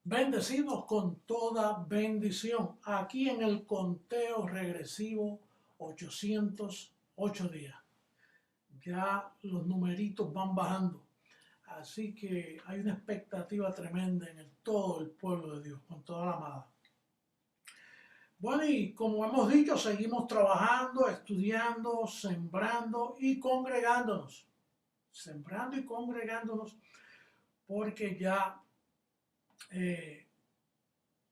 Bendecidos con toda bendición. Aquí en el conteo regresivo 808 días. Ya los numeritos van bajando. Así que hay una expectativa tremenda en todo el pueblo de Dios, con toda la amada. Bueno, y como hemos dicho, seguimos trabajando, estudiando, sembrando y congregándonos. Sembrando y congregándonos porque ya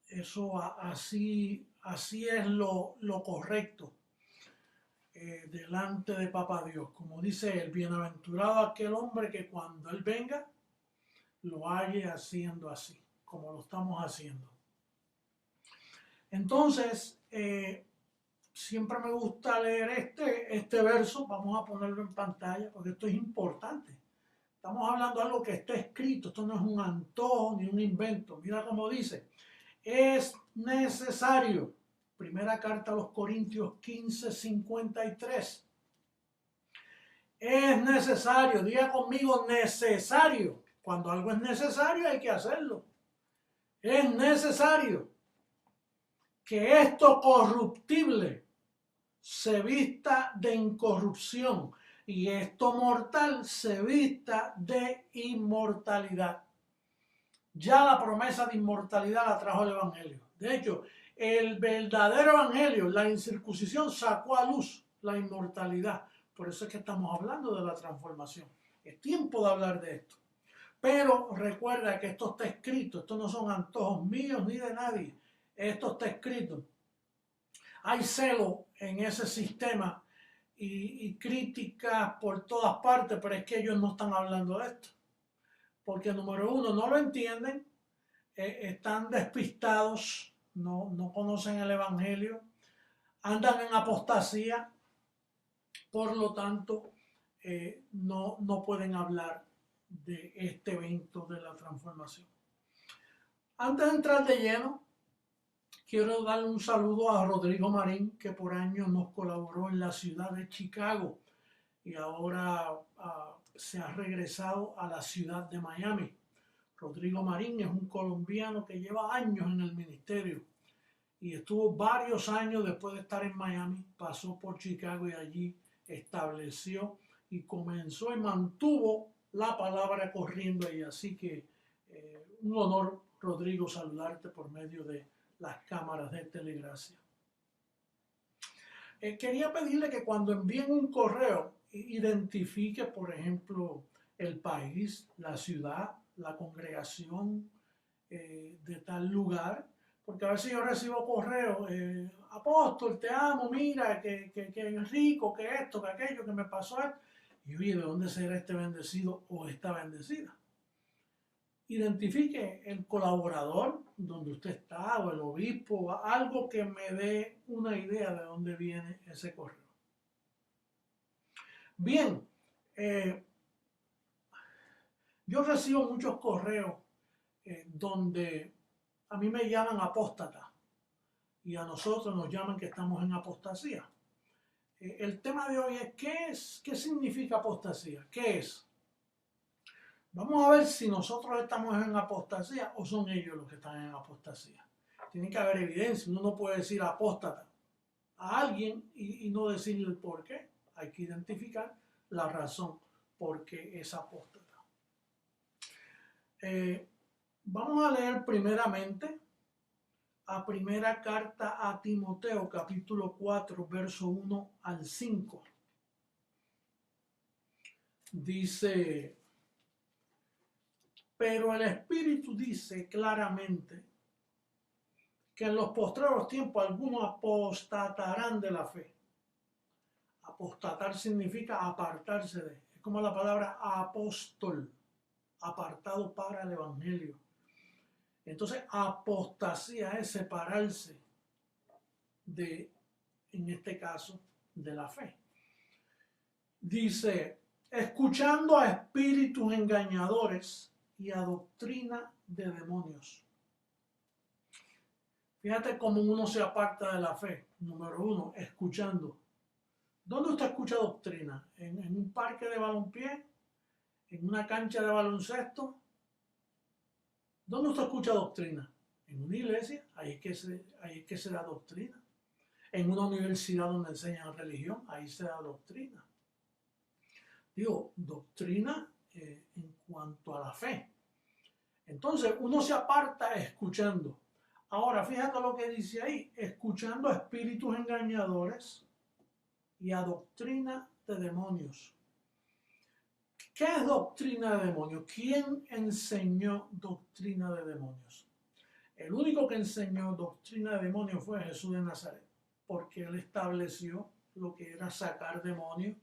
eso así es lo correcto delante de Papá Dios. Como dice el bienaventurado aquel hombre que cuando Él venga lo halle haciendo así, como lo estamos haciendo. Entonces, siempre me gusta leer este verso, vamos a ponerlo en pantalla porque esto es importante. Estamos hablando de algo que está escrito, esto no es un antojo ni un invento. Mira cómo dice, es necesario. Primera carta a los Corintios 15:53. Es necesario, diga conmigo necesario. Cuando algo es necesario hay que hacerlo. Es necesario que esto corruptible se vista de incorrupción y esto mortal se vista de inmortalidad. Ya la promesa de inmortalidad la trajo el Evangelio. De hecho, el verdadero Evangelio, la incircuncisión, sacó a luz la inmortalidad. Por eso es que estamos hablando de la transformación. Es tiempo de hablar de esto. Pero recuerda que esto está escrito, esto no son antojos míos ni de nadie. Esto está escrito. Hay celo en ese sistema y críticas por todas partes, pero es que ellos no están hablando de esto. Porque número uno, no lo entienden, están despistados, no conocen el Evangelio, andan en apostasía, por lo tanto, no pueden hablar de este evento de la transformación. Antes de entrar de lleno, quiero darle un saludo a Rodrigo Marín, que por años nos colaboró en la ciudad de Chicago y ahora se ha regresado a la ciudad de Miami. Rodrigo Marín es un colombiano que lleva años en el ministerio y estuvo varios años después de estar en Miami, pasó por Chicago y allí estableció y comenzó y mantuvo la palabra corriendo ahí. Así que un honor, Rodrigo, saludarte por medio de las cámaras de Telegracia. Quería pedirle que cuando envíen un correo, identifique, por ejemplo, el país, la ciudad, la congregación de tal lugar, porque a veces yo recibo correos, apóstol, te amo, mira, que rico, que esto, que aquello, que me pasó esto. Y oye, ¿de dónde será este bendecido o esta bendecida? Identifique el colaborador donde usted está o el obispo, algo que me dé una idea de dónde viene ese correo. Bien, yo recibo muchos correos donde a mí me llaman apóstata y a nosotros nos llaman que estamos en apostasía. El tema de hoy es ¿qué significa apostasía? ¿Qué es? Vamos a ver si nosotros estamos en apostasía o son ellos los que están en apostasía. Tiene que haber evidencia, uno no puede decir apóstata a alguien y no decirle el por qué. Hay que identificar la razón por qué es apóstata. Vamos a leer primeramente a primera carta a Timoteo, capítulo 4, verso 1 al 5. Dice, pero el Espíritu dice claramente que en los postreros tiempos algunos apostatarán de la fe. Apostatar significa apartarse de, es como la palabra apóstol, apartado para el Evangelio. Entonces, apostasía es separarse de, en este caso, de la fe. Dice, escuchando a espíritus engañadores y a doctrina de demonios. Fíjate cómo uno se aparta de la fe. Número uno, escuchando. ¿Dónde usted escucha doctrina? ¿En un parque de balompié? ¿En una cancha de baloncesto? ¿Dónde usted escucha doctrina? En una iglesia, ahí es que se da doctrina. En una universidad donde enseñan religión, ahí se da doctrina. Digo, doctrina en cuanto a la fe. Entonces, uno se aparta escuchando. Ahora, fíjate lo que dice ahí, escuchando a espíritus engañadores y a doctrina de demonios. ¿Qué es doctrina de demonios? ¿Quién enseñó doctrina de demonios? El único que enseñó doctrina de demonios fue Jesús de Nazaret, porque él estableció lo que era sacar demonios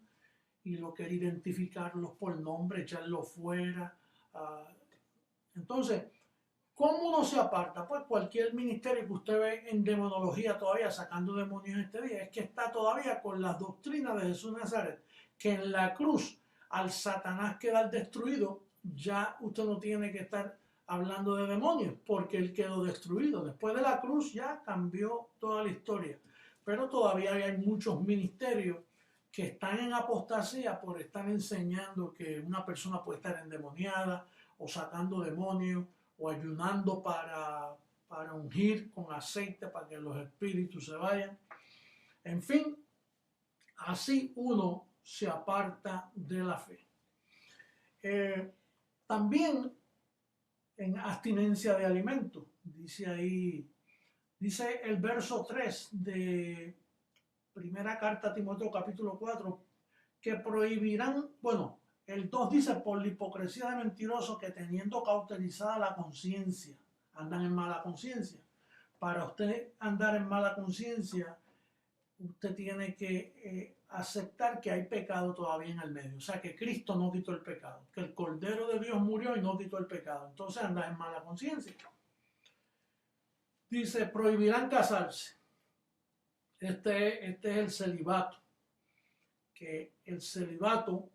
y lo que era identificarlos por nombre, echarlos fuera. Entonces, ¿cómo uno se aparta? Pues cualquier ministerio que usted ve en demonología todavía sacando demonios este día, es que está todavía con las doctrinas de Jesús de Nazaret, que en la cruz, al Satanás quedar destruido, ya usted no tiene que estar hablando de demonios, porque él quedó destruido. Después de la cruz ya cambió toda la historia, pero todavía hay muchos ministerios que están en apostasía por estar enseñando que una persona puede estar endemoniada o sacando demonios o ayunando para ungir con aceite para que los espíritus se vayan. En fin, así uno se aparta de la fe. También en abstinencia de alimentos, dice ahí, dice el verso 3 de primera carta a Timoteo capítulo 4, que prohibirán, bueno, el 2 dice, por la hipocresía de mentirosos que teniendo cauterizada la conciencia, andan en mala conciencia. Para usted andar en mala conciencia, usted tiene que aceptar que hay pecado todavía en el medio. O sea, que Cristo no quitó el pecado, que el Cordero de Dios murió y no quitó el pecado. Entonces anda en mala conciencia. Dice, prohibirán casarse. Este es el celibato. Que el celibato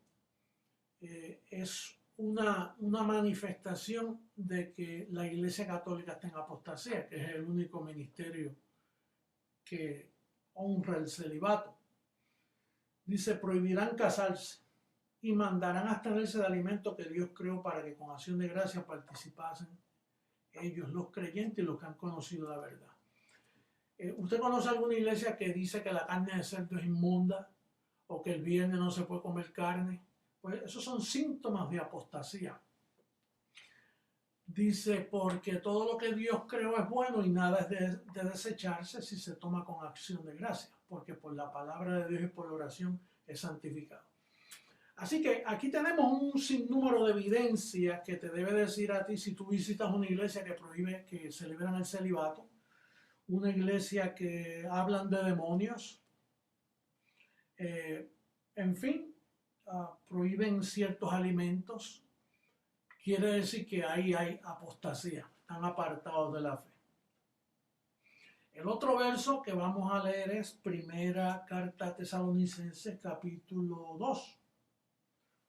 es una manifestación de que la Iglesia Católica está en apostasía, que es el único ministerio que honra el celibato. Dice, prohibirán casarse y mandarán abstenerse de alimentos que Dios creó para que con acción de gracia participasen ellos, los creyentes y los que han conocido la verdad. ¿Usted conoce alguna iglesia que dice que la carne de cerdo es inmunda o que el viernes no se puede comer carne? Pues esos son síntomas de apostasía. Dice, porque todo lo que Dios creó es bueno y nada es de desecharse si se toma con acción de gracia, porque por la palabra de Dios y por la oración es santificado. Así que aquí tenemos un sinnúmero de evidencias que te debe decir a ti si tú visitas una iglesia que prohíbe, que celebran el celibato, una iglesia que hablan de demonios, en fin, prohíben ciertos alimentos. Quiere decir que ahí hay apostasía, están apartados de la fe. El otro verso que vamos a leer es Primera Carta a Tesalonicenses, capítulo 2,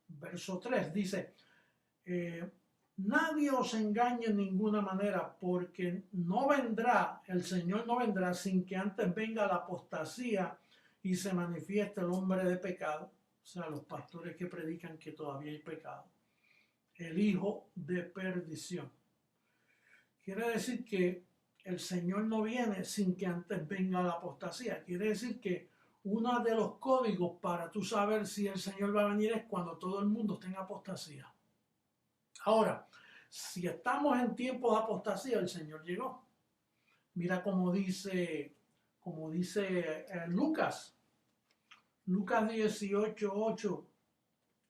verso 3. Dice, nadie os engañe en ninguna manera, porque no vendrá, el Señor no vendrá sin que antes venga la apostasía y se manifieste el hombre de pecado, o sea, los pastores que predican que todavía hay pecado, el hijo de perdición. Quiere decir que el Señor no viene sin que antes venga la apostasía. Quiere decir que uno de los códigos para tú saber si el Señor va a venir es cuando todo el mundo esté en apostasía. Ahora, si estamos en tiempo de apostasía, el Señor llegó. Mira como dice Lucas 18:8,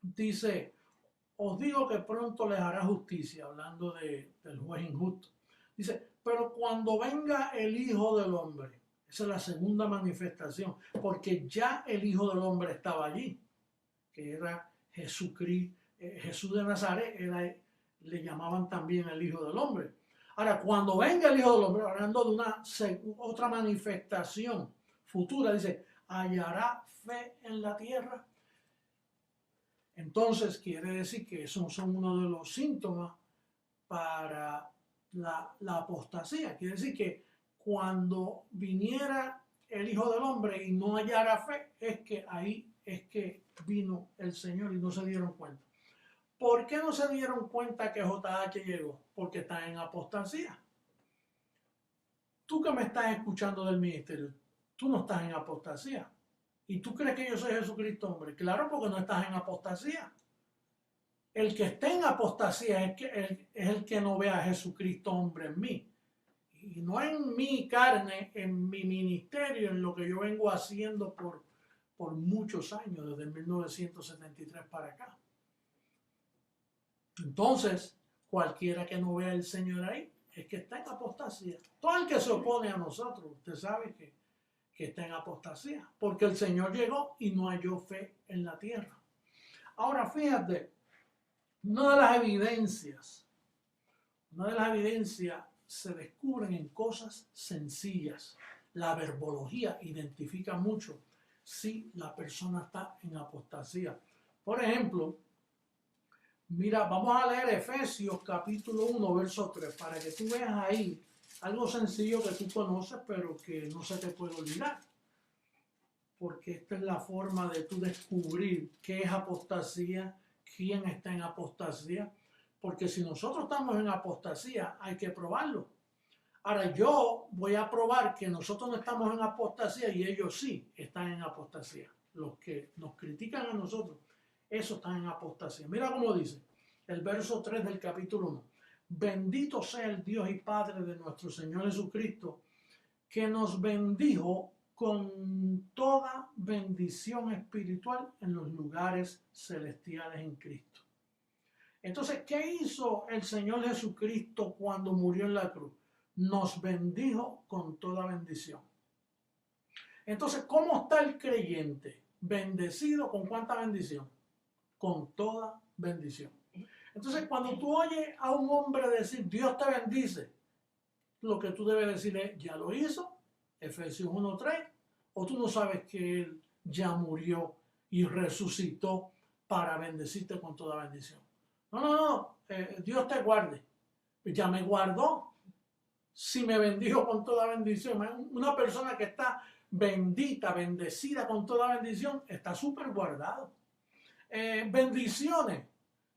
dice, os digo que pronto les hará justicia, hablando del juez injusto. Dice, pero cuando venga el Hijo del Hombre, esa es la segunda manifestación, porque ya el Hijo del Hombre estaba allí, que era Jesucristo, Jesús de Nazaret, le llamaban también el Hijo del Hombre. Ahora, cuando venga el Hijo del Hombre, hablando de otra manifestación futura, dice, hallará fe en la tierra. Entonces quiere decir que esos son uno de los síntomas para la apostasía. Quiere decir que cuando viniera el Hijo del Hombre y no hallara fe, es que ahí es que vino el Señor y no se dieron cuenta. ¿Por qué no se dieron cuenta que JH llegó? Porque están en apostasía. Tú que me estás escuchando del ministerio, tú no estás en apostasía. ¿Y tú crees que yo soy Jesucristo, hombre? Claro, porque no estás en apostasía. El que esté en apostasía es el que no ve a Jesucristo, hombre, en mí. Y no en mi carne, en mi ministerio, en lo que yo vengo haciendo por muchos años, desde 1973 para acá. Entonces, cualquiera que no vea al Señor ahí, es que está en apostasía. Todo el que se opone a nosotros, usted sabe que está en apostasía, porque el Señor llegó y no halló fe en la tierra. Ahora, fíjate, una de las evidencias se descubren en cosas sencillas. La verbología identifica mucho si la persona está en apostasía. Por ejemplo, mira, vamos a leer Efesios capítulo 1, verso 3, para que tú veas ahí algo sencillo que tú conoces, pero que no se te puede olvidar. Porque esta es la forma de tú descubrir qué es apostasía, quién está en apostasía. Porque si nosotros estamos en apostasía, hay que probarlo. Ahora yo voy a probar que nosotros no estamos en apostasía y ellos sí están en apostasía. Los que nos critican a nosotros, esos están en apostasía. Mira cómo dice el verso 3 del capítulo 1. Bendito sea el Dios y Padre de nuestro Señor Jesucristo, que nos bendijo con toda bendición espiritual en los lugares celestiales en Cristo. Entonces, ¿qué hizo el Señor Jesucristo cuando murió en la cruz? Nos bendijo con toda bendición. Entonces, ¿cómo está el creyente? Bendecido con ¿cuánta bendición? Con toda bendición. Entonces, cuando tú oyes a un hombre decir, Dios te bendice, lo que tú debes decir es, ya lo hizo, Efesios 1:3, o tú no sabes que Él ya murió y resucitó para bendecirte con toda bendición. No, Dios te guarde. Ya me guardó. Si me bendijo con toda bendición, una persona que está bendita, bendecida con toda bendición, está súper guardado. Bendiciones.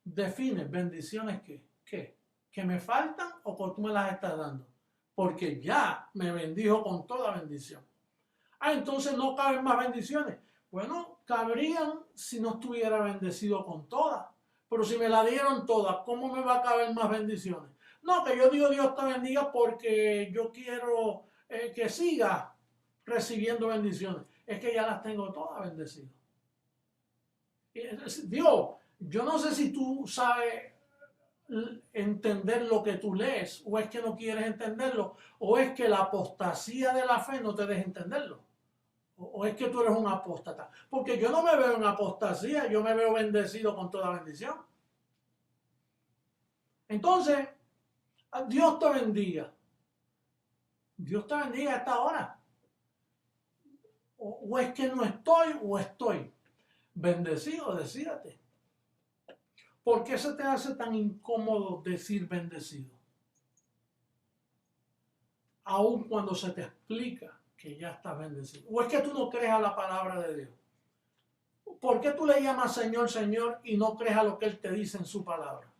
Define, bendiciones ¿qué? ¿Que me faltan o que tú me las estás dando? Porque ya me bendijo con toda bendición. Entonces no caben más bendiciones. Bueno, cabrían si no estuviera bendecido con todas. Pero si me la dieron todas, ¿cómo me va a caber más bendiciones? No, que yo digo Dios te bendiga porque yo quiero que siga recibiendo bendiciones. Es que ya las tengo todas bendecidas. Dios, yo no sé si tú sabes entender lo que tú lees, o es que no quieres entenderlo, o es que la apostasía de la fe no te deja entenderlo, o es que tú eres un apóstata. Porque yo no me veo en apostasía, yo me veo bendecido con toda bendición. Entonces, Dios te bendiga. Dios te bendiga a esta hora. O es que no estoy o estoy. Bendecido, decídate. ¿Por qué se te hace tan incómodo decir bendecido? Aun cuando se te explica que ya estás bendecido. ¿O es que tú no crees a la palabra de Dios? ¿Por qué tú le llamas Señor, Señor y no crees a lo que Él te dice en su palabra?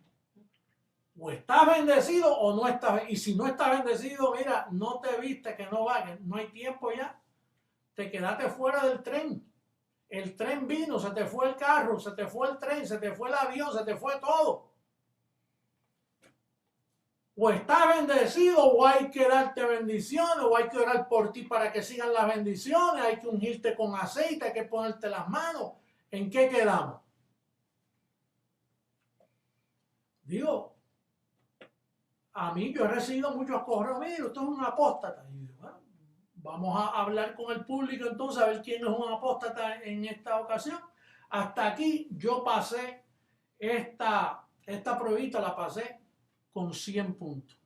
O estás bendecido o no estás bendecido. Y si no estás bendecido, mira, no te viste que no vayas. No hay tiempo ya. Te quedaste fuera del tren. El tren vino, se te fue el carro, se te fue el tren, se te fue el avión, se te fue todo. O estás bendecido o hay que darte bendiciones, o hay que orar por ti para que sigan las bendiciones, hay que ungirte con aceite, hay que ponerte las manos. ¿En qué quedamos? Digo, a mí yo he recibido muchos correos, mire, usted es un apóstata. Y digo, bueno, vamos a hablar con el público entonces a ver quién es un apóstata en esta ocasión. Hasta aquí yo pasé esta pruebita, la pasé con 100 puntos.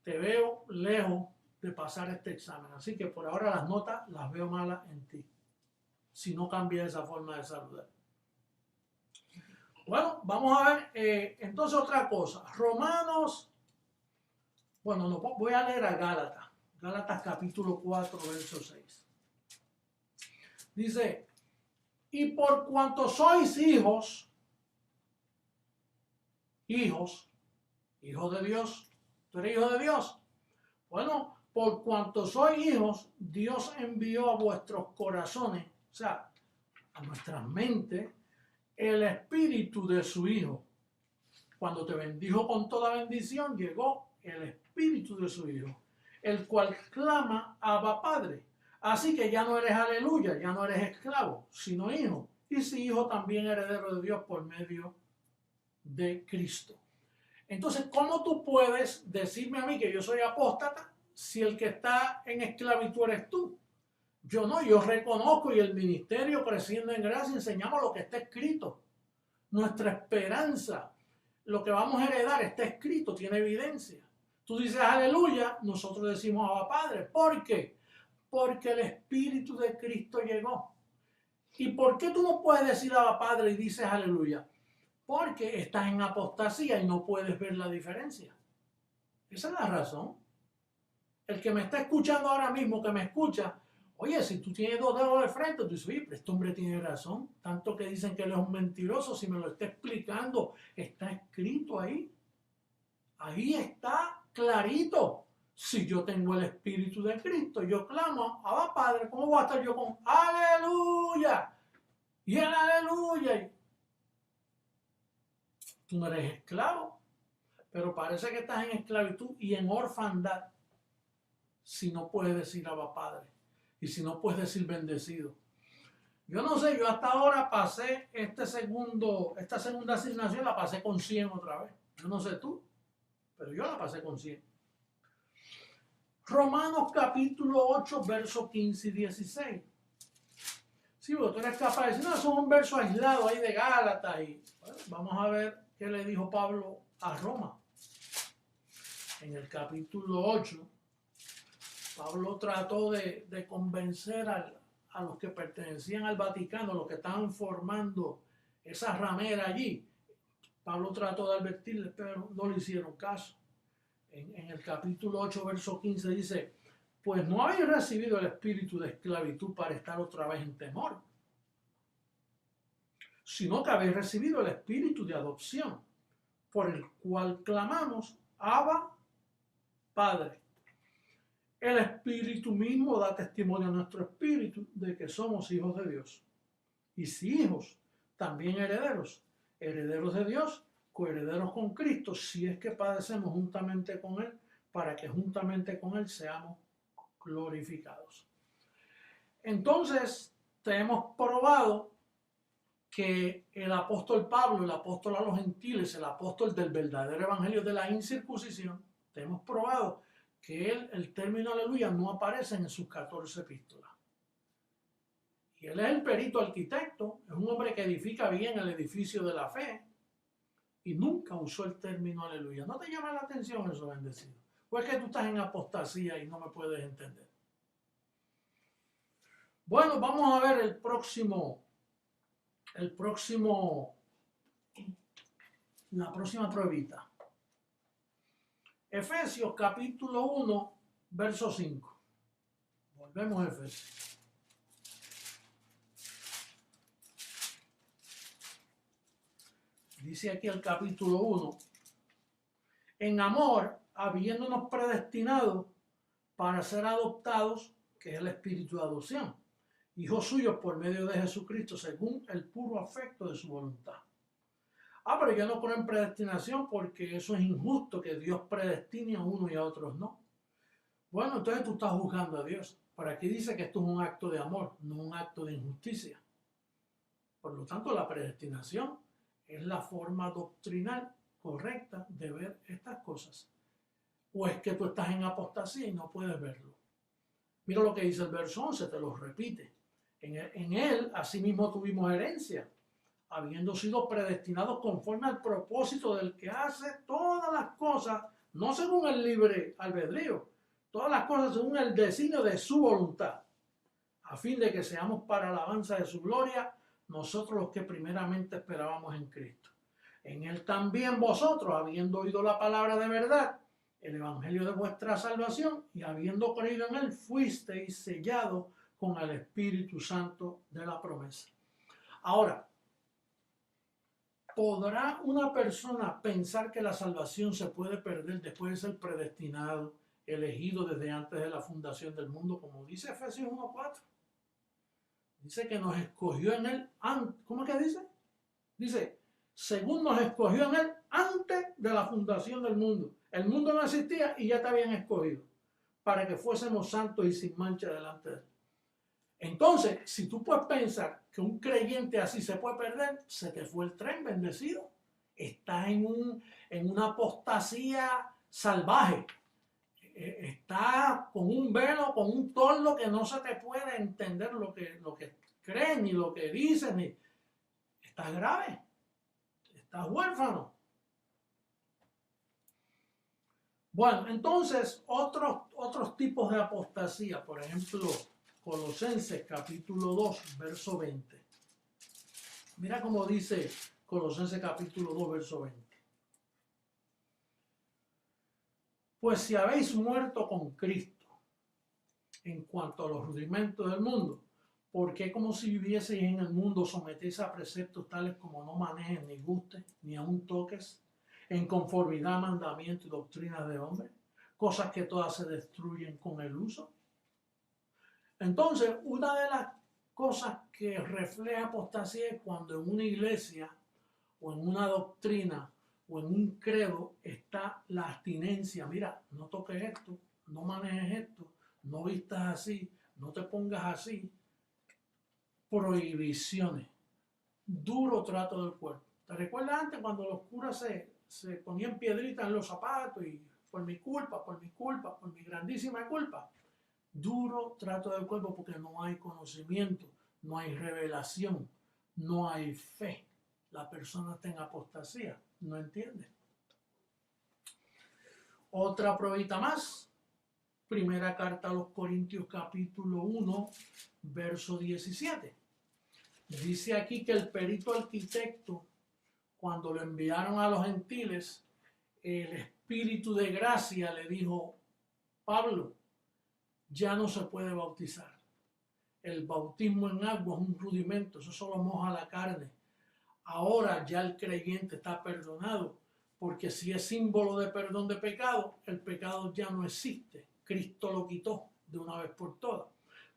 Te veo lejos de pasar este examen. Así que por ahora las notas las veo malas en ti. Si no cambias esa forma de saludar. Bueno, vamos a ver entonces otra cosa. Romanos, bueno, no, voy a leer a Gálatas. Gálatas capítulo 4, verso 6. Dice, y por cuanto sois hijos, hijos, hijos de Dios. ¿Tú eres hijo de Dios? Bueno, por cuanto sois hijos, Dios envió a vuestros corazones, o sea, a nuestras mentes, el espíritu de su Hijo. Cuando te bendijo con toda bendición, llegó el espíritu de su Hijo, el cual clama Abba Padre. Así que ya no eres aleluya, ya no eres esclavo, sino hijo. Y si hijo, también heredero de Dios por medio de Cristo. Entonces, ¿cómo tú puedes decirme a mí que yo soy apóstata si el que está en esclavitud eres tú? Yo no, yo reconozco, y el ministerio Creciendo en Gracia enseñamos lo que está escrito. Nuestra esperanza, lo que vamos a heredar está escrito, tiene evidencia. Tú dices aleluya, nosotros decimos Abba Padre. ¿Por qué? Porque el Espíritu de Cristo llegó. ¿Y por qué tú no puedes decir Abba Padre y dices aleluya? Porque estás en apostasía y no puedes ver la diferencia. Esa es la razón. El que me está escuchando ahora mismo, que me escucha, oye, si tú tienes dos dedos de frente, tú dices, oye, pero este hombre tiene razón. Tanto que dicen que él es un mentiroso, si me lo está explicando, está escrito ahí. Ahí está clarito. Si yo tengo el Espíritu de Cristo, yo clamo, Abba Padre, ¿cómo voy a estar yo con aleluya? Y el aleluya. Tú no eres esclavo, pero parece que estás en esclavitud y en orfandad si no puedes decir Abba Padre y si no puedes decir bendecido. Yo no sé, yo hasta ahora pasé esta segunda asignación, la pasé con 100 otra vez. Yo no sé tú, pero yo la pasé con 100. Romanos capítulo 8, versos 15 y 16. Sí, porque tú eres capaz de decir, no, eso es un verso aislado ahí de Gálatas. Y bueno, vamos a ver qué le dijo Pablo a Roma. En el capítulo 8, Pablo trató de convencer a los que pertenecían al Vaticano, los que estaban formando esa ramera allí. Pablo trató de advertirles, pero no le hicieron caso. En el capítulo 8, verso 15 dice, pues no habéis recibido el espíritu de esclavitud para estar otra vez en temor, sino que habéis recibido el espíritu de adopción, por el cual clamamos, Abba, Padre. El Espíritu mismo da testimonio a nuestro espíritu de que somos hijos de Dios. Y si hijos, también herederos, herederos de Dios, coherederos con Cristo, si es que padecemos juntamente con Él, para que juntamente con Él seamos glorificados. Entonces, te hemos probado que el apóstol Pablo, el apóstol a los gentiles, el apóstol del verdadero evangelio de la incircuncisión, te hemos probado que el término aleluya no aparece en sus 14 epístolas. Y él es el perito arquitecto, es un hombre que edifica bien el edificio de la fe y nunca usó el término aleluya. ¿No te llama la atención eso, bendecido? ¿O es que tú estás en apostasía y no me puedes entender? Bueno, vamos a ver la próxima pruebita. Efesios capítulo 1, verso 5. Volvemos a Efesios. Dice aquí el capítulo 1. En amor, habiéndonos predestinado para ser adoptados, que es el espíritu de adopción, hijos suyos por medio de Jesucristo, según el puro afecto de su voluntad. Pero yo no creo en predestinación porque eso es injusto, que Dios predestine a uno y a otros no. Bueno, entonces tú estás juzgando a Dios. Por aquí dice que esto es un acto de amor, no un acto de injusticia. Por lo tanto, la predestinación es la forma doctrinal correcta de ver estas cosas. ¿O es que tú estás en apostasía y no puedes verlo? Mira lo que dice el verso 11, te lo repite. En él, asimismo, tuvimos herencia, habiendo sido predestinados conforme al propósito del que hace todas las cosas, no según el libre albedrío, todas las cosas según el designio de su voluntad, a fin de que seamos para alabanza de su gloria, nosotros los que primeramente esperábamos en Cristo. En él también vosotros, habiendo oído la palabra de verdad, el evangelio de vuestra salvación, y habiendo creído en él, fuisteis sellados con el Espíritu Santo de la promesa. Ahora, ¿Podrá una persona pensar que la salvación se puede perder después de ser predestinado, elegido desde antes de la fundación del mundo? Como dice Efesios 1:4. Dice que nos escogió en él, ¿cómo es que dice? Dice, según nos escogió en él antes de la fundación del mundo. El mundo no existía y ya te habían escogido para que fuésemos santos y sin mancha delante de él. Entonces, si tú puedes pensar que un creyente así se puede perder, se te fue el tren, bendecido. Estás en una apostasía salvaje. Está con un velo, con un torno que no se te puede entender lo que creen ni lo que dicen. Estás grave, estás huérfano. Bueno, entonces otros tipos de apostasía, por ejemplo, Colosenses capítulo 2, verso 20. Mira cómo dice Colosenses capítulo 2, verso 20. Pues si habéis muerto con Cristo en cuanto a los rudimentos del mundo, ¿por qué como si vivieseis en el mundo sometéis a preceptos tales como no manejes ni gustes, ni aun toques, en conformidad a mandamientos y doctrinas de hombres, cosas que todas se destruyen con el uso? Entonces, una de las cosas que refleja apostasía es cuando en una iglesia o en una doctrina o en un credo está la abstinencia. Mira, no toques esto, no manejes esto, no vistas así, no te pongas así. Prohibiciones, duro trato del cuerpo. ¿Te recuerdas antes cuando los curas se ponían piedritas en los zapatos y por mi culpa, por mi grandísima culpa? Duro trato del cuerpo porque no hay conocimiento, no hay revelación, no hay fe. La persona está en apostasía, no entiende. Otra pruebita más. Primera carta a los Corintios capítulo 1, verso 17. Dice aquí que el perito arquitecto, cuando lo enviaron a los gentiles, el Espíritu de gracia le dijo, Pablo, ya no se puede bautizar. El bautismo en agua es un rudimento, eso solo moja la carne. Ahora ya el creyente está perdonado, porque si es símbolo de perdón de pecado, el pecado ya no existe. Cristo lo quitó de una vez por todas.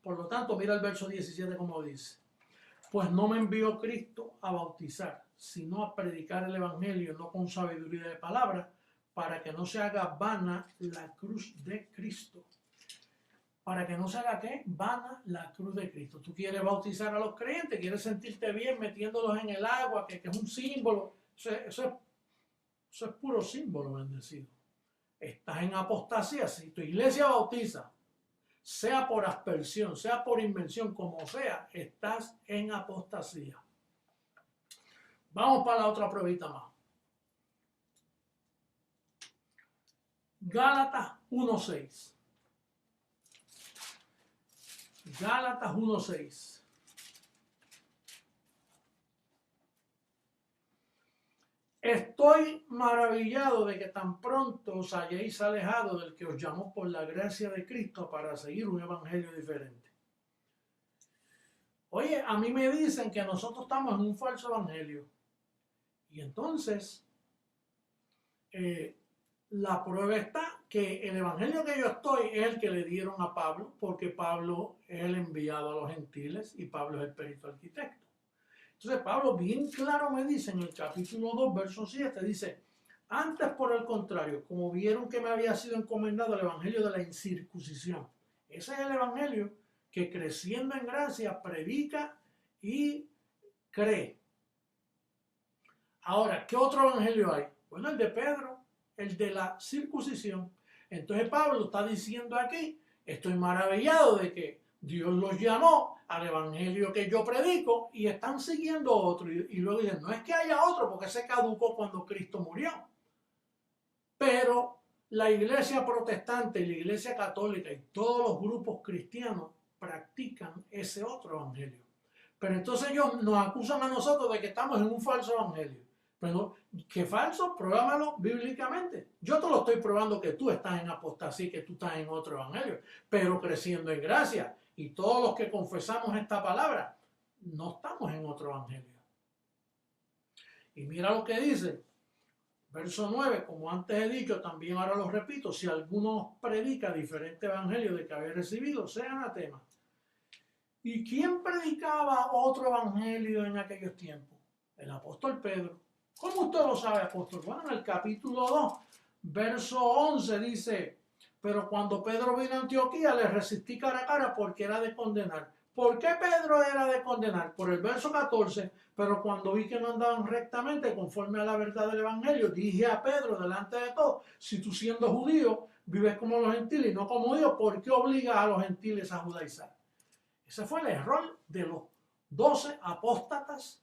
Por lo tanto, mira el verso 17 como dice. Pues no me envió Cristo a bautizar, sino a predicar el evangelio, no con sabiduría de palabra, para que no se haga vana la cruz de Cristo. Para que no se haga ¿qué? Vana la cruz de Cristo. Tú quieres bautizar a los creyentes, quieres sentirte bien metiéndolos en el agua, que es un símbolo. Eso es puro símbolo, bendecido. Estás en apostasía. Si tu iglesia bautiza, sea por aspersión, sea por invención, como sea, estás en apostasía. Vamos para la otra pruebita más. Gálatas 1:6. Gálatas 1:6. Estoy maravillado de que tan pronto os hayáis alejado del que os llamó por la gracia de Cristo para seguir un evangelio diferente. Oye, a mí me dicen que nosotros estamos en un falso evangelio. Y entonces, la prueba está que el evangelio que yo estoy es el que le dieron a Pablo, porque Pablo es el enviado a los gentiles y Pablo es el perito arquitecto. Entonces Pablo bien claro me dice en el capítulo 2, verso 7, dice, antes por el contrario, como vieron que me había sido encomendado el evangelio de la incircuncisión. Ese es el evangelio que creciendo en gracia predica y cree. Ahora, ¿qué otro evangelio hay? Bueno, el de Pedro, el de la circuncisión. Entonces Pablo está diciendo aquí, estoy maravillado de que Dios los llamó al evangelio que yo predico y están siguiendo otro. Y luego dicen, no es que haya otro porque se caducó cuando Cristo murió. Pero la iglesia protestante y la iglesia católica y todos los grupos cristianos practican ese otro evangelio. Pero entonces ellos nos acusan a nosotros de que estamos en un falso evangelio. Pero, ¿qué falso? Pruébamelo bíblicamente. Yo te lo estoy probando que tú estás en apostasía, que tú estás en otro evangelio, pero creciendo en gracia. Y todos los que confesamos esta palabra, no estamos en otro evangelio. Y mira lo que dice, verso 9, como antes he dicho, también ahora lo repito, si alguno predica diferente evangelio de que habéis recibido, sea anatema. ¿Y quién predicaba otro evangelio en aquellos tiempos? El apóstol Pedro. ¿Cómo usted lo sabe, apóstol? Bueno, en el capítulo 2, verso 11 dice, pero cuando Pedro vino a Antioquía le resistí cara a cara porque era de condenar. ¿Por qué Pedro era de condenar? Por el verso 14, pero cuando vi que no andaban rectamente conforme a la verdad del evangelio, dije a Pedro delante de todos, si tú siendo judío vives como los gentiles y no como Dios, ¿por qué obligas a los gentiles a judaizar? Ese fue el error de los 12 apóstatas,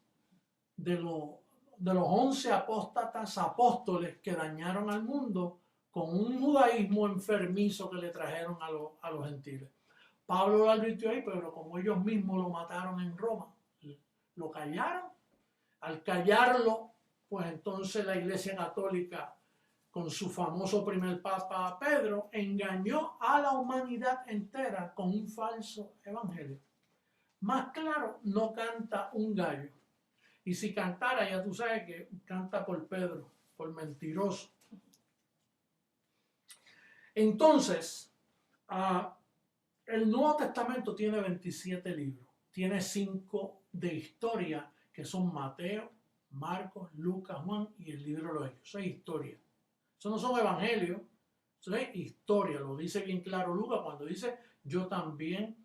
de los 11 apóstatas apóstoles que dañaron al mundo con un judaísmo enfermizo que le trajeron a los gentiles. Pablo lo advirtió ahí, pero como ellos mismos lo mataron en Roma, lo callaron. Al callarlo, pues entonces la Iglesia Católica, con su famoso primer papa Pedro, engañó a la humanidad entera con un falso evangelio. Más claro, no canta un gallo. Y si cantara, ya tú sabes que canta por Pedro, por mentiroso. Entonces, el Nuevo Testamento tiene 27 libros. Tiene 5 de historia, que son Mateo, Marcos, Lucas, Juan y el libro de los Hechos. Eso es historia. Eso no son evangelios, eso es historia. Lo dice bien claro Lucas cuando dice, yo también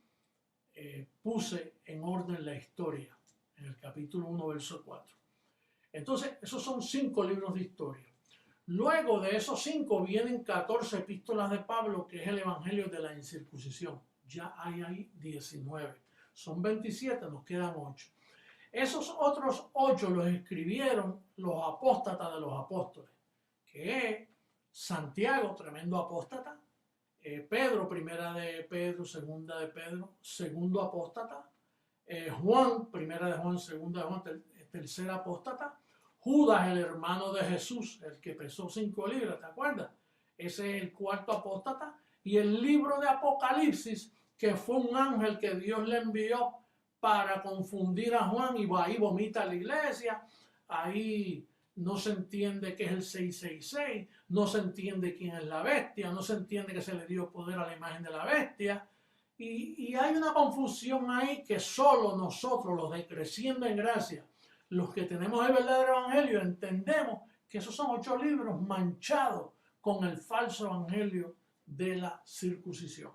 puse en orden la historia, en el capítulo 1, verso 4. Entonces, esos son 5 libros de historia. Luego de esos 5 vienen 14 epístolas de Pablo, que es el evangelio de la incircuncisión. Ya hay ahí 19. Son 27, nos quedan 8. Esos otros 8 los escribieron los apóstatas de los apóstoles, que es Santiago, tremendo apóstata, Pedro, primera de Pedro, segunda de Pedro, segundo apóstata, Juan, primera de Juan, segunda de Juan, tercera apóstata, Judas, el hermano de Jesús, el que pesó 5 libras, ¿te acuerdas? Ese es el cuarto apóstata. Y el libro de Apocalipsis, que fue un ángel que Dios le envió para confundir a Juan, y ahí vomita a la iglesia, ahí no se entiende qué es el 666, no se entiende quién es la bestia, no se entiende que se le dio poder a la imagen de la bestia, y hay una confusión ahí que solo nosotros, los de Creciendo en Gracia, los que tenemos el verdadero evangelio, entendemos que esos son 8 libros manchados con el falso evangelio de la circuncisión.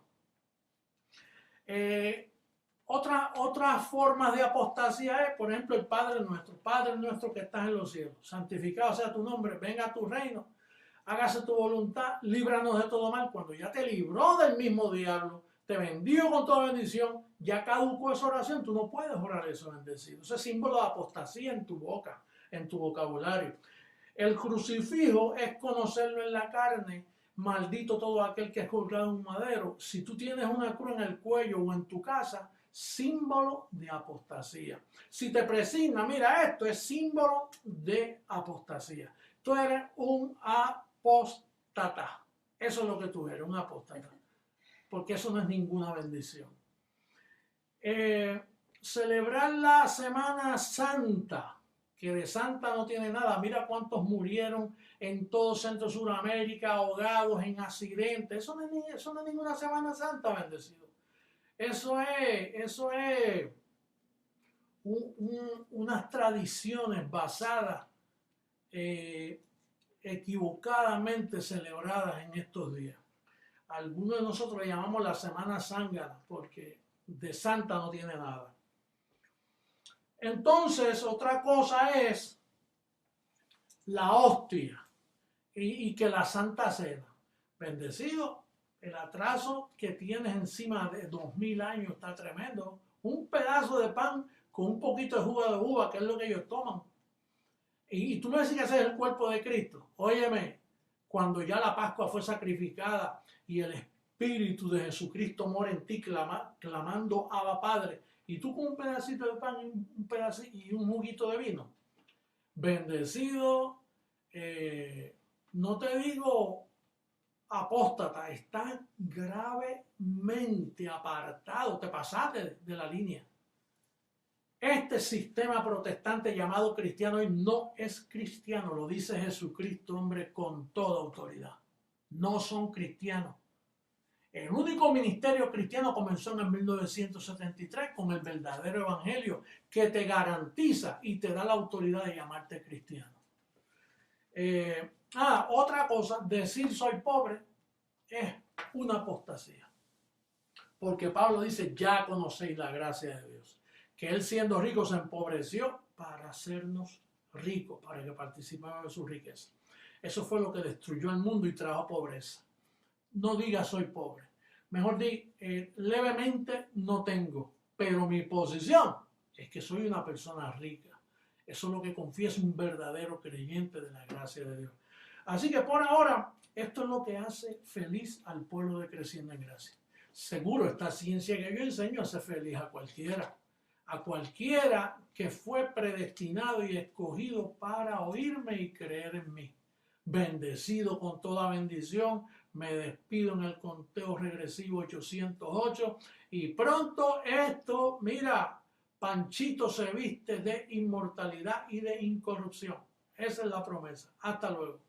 Otras formas de apostasía es, por ejemplo, el Padre nuestro que estás en los cielos, santificado sea tu nombre, venga a tu reino, hágase tu voluntad, líbranos de todo mal. Cuando ya te libró del mismo diablo, te bendijo con toda bendición, ya caducó esa oración, tú no puedes orar eso bendecido. Ese es símbolo de apostasía en tu boca, en tu vocabulario. El crucifijo es conocerlo en la carne, maldito todo aquel que es colgado en un madero. Si tú tienes una cruz en el cuello o en tu casa, símbolo de apostasía. Si te presigna, mira, esto es símbolo de apostasía. Tú eres un apóstata. Eso es lo que tú eres, un apóstata. Porque eso no es ninguna bendición. Celebrar la Semana Santa, que de santa no tiene nada. Mira cuántos murieron en todo Centro Suramérica, ahogados en accidentes. Eso no es ninguna Semana Santa, bendecido. Eso es unas tradiciones basadas, equivocadamente celebradas en estos días. Algunos de nosotros le llamamos la Semana Zángana, porque de santa no tiene nada. Entonces, otra cosa es la hostia y que la Santa Cena. Bendecido, el atraso que tienes encima de 2000 años está tremendo. Un pedazo de pan con un poquito de jugo de uva, que es lo que ellos toman. Y tú me decís que ese es el cuerpo de Cristo. Óyeme, cuando ya la Pascua fue sacrificada y el Espíritu de Jesucristo mora en ti clamando Abba Padre, y tú con un pedacito de pan y un juguito de vino, bendecido, no te digo apóstata, estás gravemente apartado, te pasaste de la línea. Este sistema protestante llamado cristiano hoy no es cristiano, lo dice Jesucristo, hombre, con toda autoridad. No son cristianos. El único ministerio cristiano comenzó en el 1973 con el verdadero evangelio que te garantiza y te da la autoridad de llamarte cristiano. Otra cosa, decir soy pobre es una apostasía. Porque Pablo dice, ya conocéis la gracia de Dios, que él siendo rico se empobreció para hacernos ricos, para que participemos de su riqueza. Eso fue lo que destruyó el mundo y trajo pobreza. No diga soy pobre. Mejor di, levemente no tengo, pero mi posición es que soy una persona rica. Eso es lo que confiesa un verdadero creyente de la gracia de Dios. Así que por ahora, esto es lo que hace feliz al pueblo de Creciendo en Gracia. Seguro esta ciencia que yo enseño hace feliz a cualquiera que fue predestinado y escogido para oírme y creer en mí. Bendecido con toda bendición, me despido en el conteo regresivo 808 y pronto esto, mira, Panchito se viste de inmortalidad y de incorrupción. Esa es la promesa. Hasta luego.